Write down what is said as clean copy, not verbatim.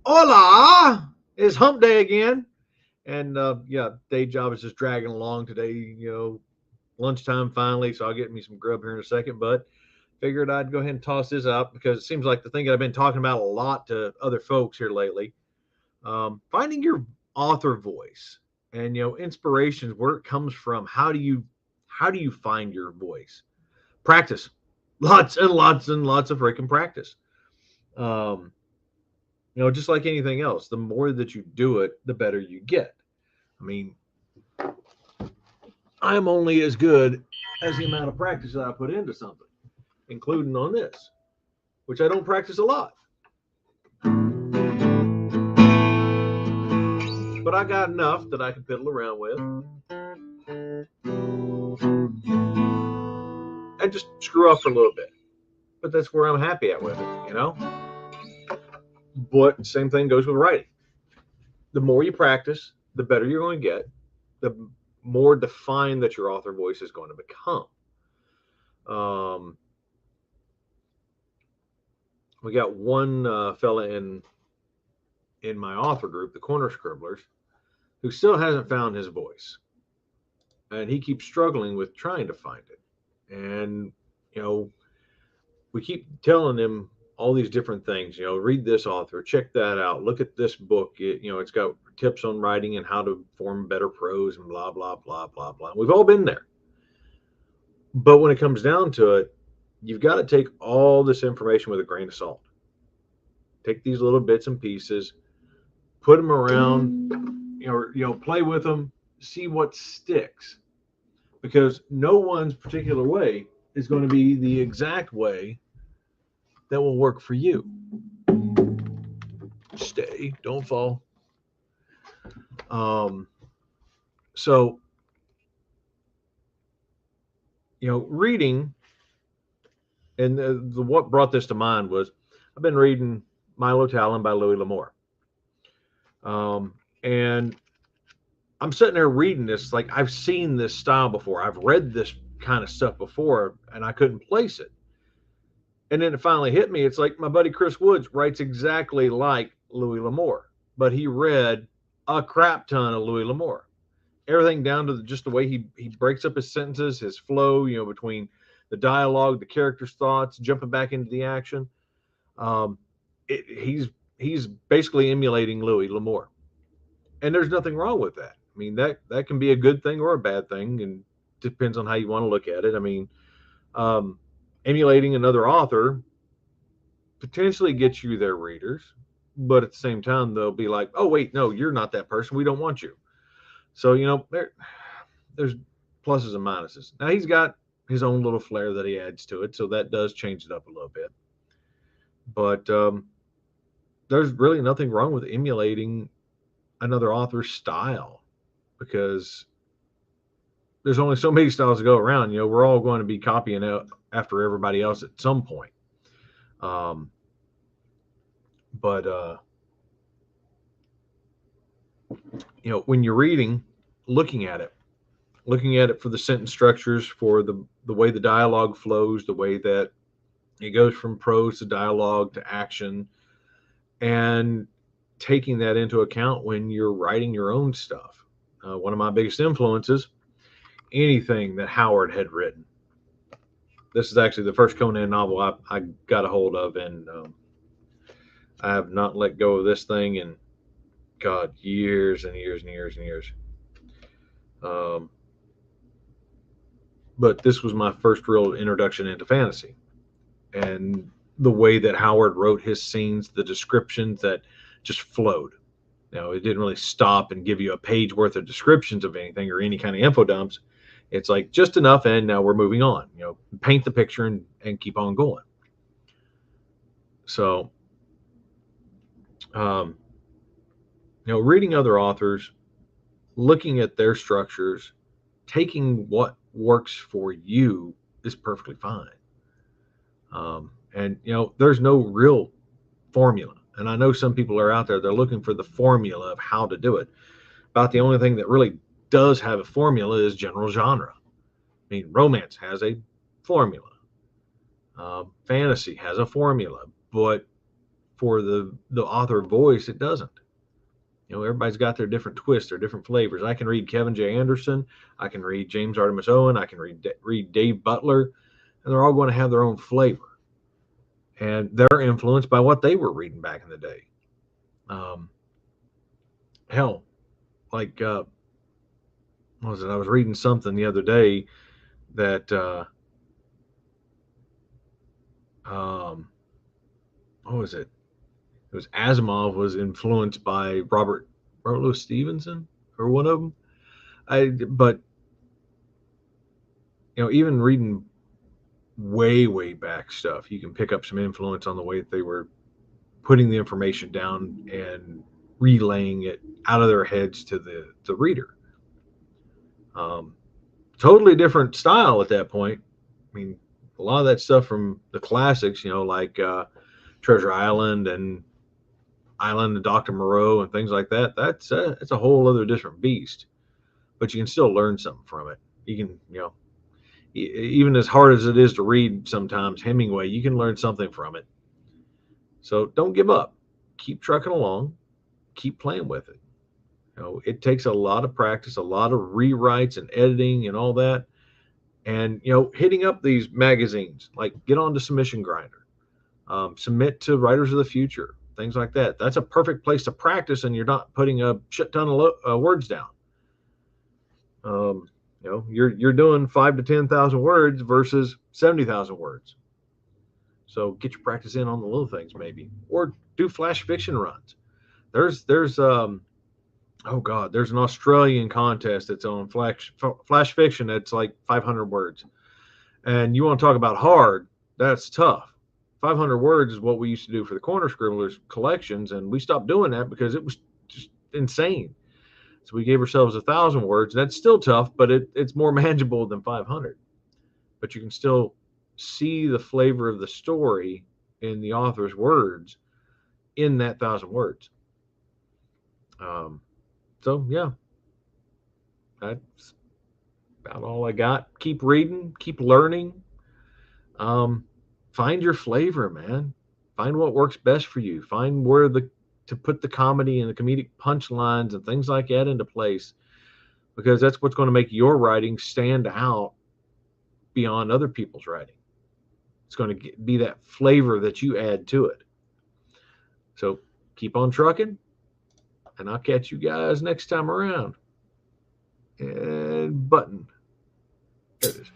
Hola! It's hump day again. And yeah, day job is just dragging along today. Lunchtime finally, so I'll get me some grub here in a second. But figured I'd go ahead and toss this out because it seems like the thing that I've been talking about a lot to other folks here lately. Finding your author voice and inspirations, where it comes from. How do you find your voice? Practice, lots and lots and lots of freaking practice. Um, just like anything else, the more that you do it, the better you get. I mean, I'm only as good as the amount of practice that I put into something, including on this, which I don't practice a lot. But I got enough that I can fiddle around with and just screw up for a little bit. But that's where I'm happy at with it. But same thing goes with writing. The more you practice, the better you're going to get, the more defined that your author voice is going to become. Um, we got one fella in my author group, the Corner Scribblers, who still hasn't found his voice, and he keeps struggling with trying to find it. And you know, we keep telling him all these different things. Read this author, check that out, look at this book. It's got tips on writing and how to form better prose and blah blah blah blah blah. We've all been there, but when it comes down to it, you've got to take all this information with a grain of salt. Take these little bits and pieces, put them around, play with them, see what sticks. Because no one's particular way is going to be the exact way that will work for you. Stay, don't fall. Um, so, reading, and what brought this to mind was I've been reading Milo Talon by Louis L'Amour. And I'm sitting there reading this, like I've seen this style before. I've read this kind of stuff before, and I couldn't place it. And then it finally hit me. It's like my buddy Chris Woods writes exactly like Louis L'Amour, but he read a crap ton of Louis L'Amour. Everything down to just the way he breaks up his sentences, his flow, between the dialogue, the characters' thoughts, jumping back into the action. Um, he's basically emulating Louis L'Amour, and there's nothing wrong with that. I mean, that can be a good thing or a bad thing, and depends on how you want to look at it. I mean, um, emulating another author potentially gets you their readers, but at the same time, they'll be like, "Oh, wait, no, you're not that person. We don't want you." So there's pluses and minuses. Now he's got his own little flair that he adds to it, so that does change it up a little bit. But there's really nothing wrong with emulating another author's style because there's only so many styles to go around. We're all going to be copying after everybody else at some point. Um, but when you're reading, looking at it, for the sentence structures, for the way the dialogue flows, the way that it goes from prose to dialogue to action, and taking that into account when you're writing your own stuff. One of my biggest influences, anything that Howard had written. This is actually the first Conan novel I got a hold of, and I have not let go of this thing in, God, years and years and years and years. Um, but this was my first real introduction into fantasy, and the way that Howard wrote his scenes, the descriptions that just flowed. It didn't really stop and give you a page worth of descriptions of anything or any kind of info dumps. It's like just enough, and now we're moving on. Paint the picture and keep on going. So, um, reading other authors, looking at their structures, taking what works for you is perfectly fine. And there's no real formula. And I know some people are out there, they're looking for the formula of how to do it. About the only thing that really does have a formula is general genre. I mean, romance has a formula, fantasy has a formula, but for the author voice, it doesn't. Everybody's got their different twists, their different flavors. I can read Kevin J. Anderson, I can read James Artemis Owen, I can read Dave Butler, and they're all going to have their own flavor, and they're influenced by what they were reading back in the day. Um, hell, like what was it? I was reading something the other day that what was it? It was Asimov was influenced by Robert Louis Stevenson, or one of them. But even reading way back stuff, you can pick up some influence on the way that they were putting the information down and relaying it out of their heads to the reader. Totally different style at that point. I mean, a lot of that stuff from the classics, like Treasure Island and Island of Dr. Moreau and things like that. That's a whole other different beast. But you can still learn something from it. You can, even as hard as it is to read sometimes Hemingway, you can learn something from it. So don't give up. Keep trucking along. Keep playing with it. It takes a lot of practice, a lot of rewrites and editing and all that. And, hitting up these magazines, like get on to Submission Grinder, submit to Writers of the Future, things like that. That's a perfect place to practice, and you're not putting a shit ton of words down. You're doing 5,000 to 10,000 words versus 70,000 words. So get your practice in on the little things, maybe, or do flash fiction runs. There's an Australian contest that's on flash fiction that's like 500 words, and you want to talk about hard? That's tough. 500 words is what we used to do for the Corner Scribblers collections, and we stopped doing that because it was just insane. So we gave ourselves 1,000 words. That's still tough, but it's more manageable than 500. But you can still see the flavor of the story in the author's words in that 1,000 words. So yeah, that's about all I got. Keep reading, keep learning. Find your flavor, man. Find what works best for you. Find where to put the comedy and the comedic punchlines and things like that into place, because that's what's going to make your writing stand out beyond other people's writing. It's going to be that flavor that you add to it. So keep on trucking, and I'll catch you guys next time around. And button. There it is.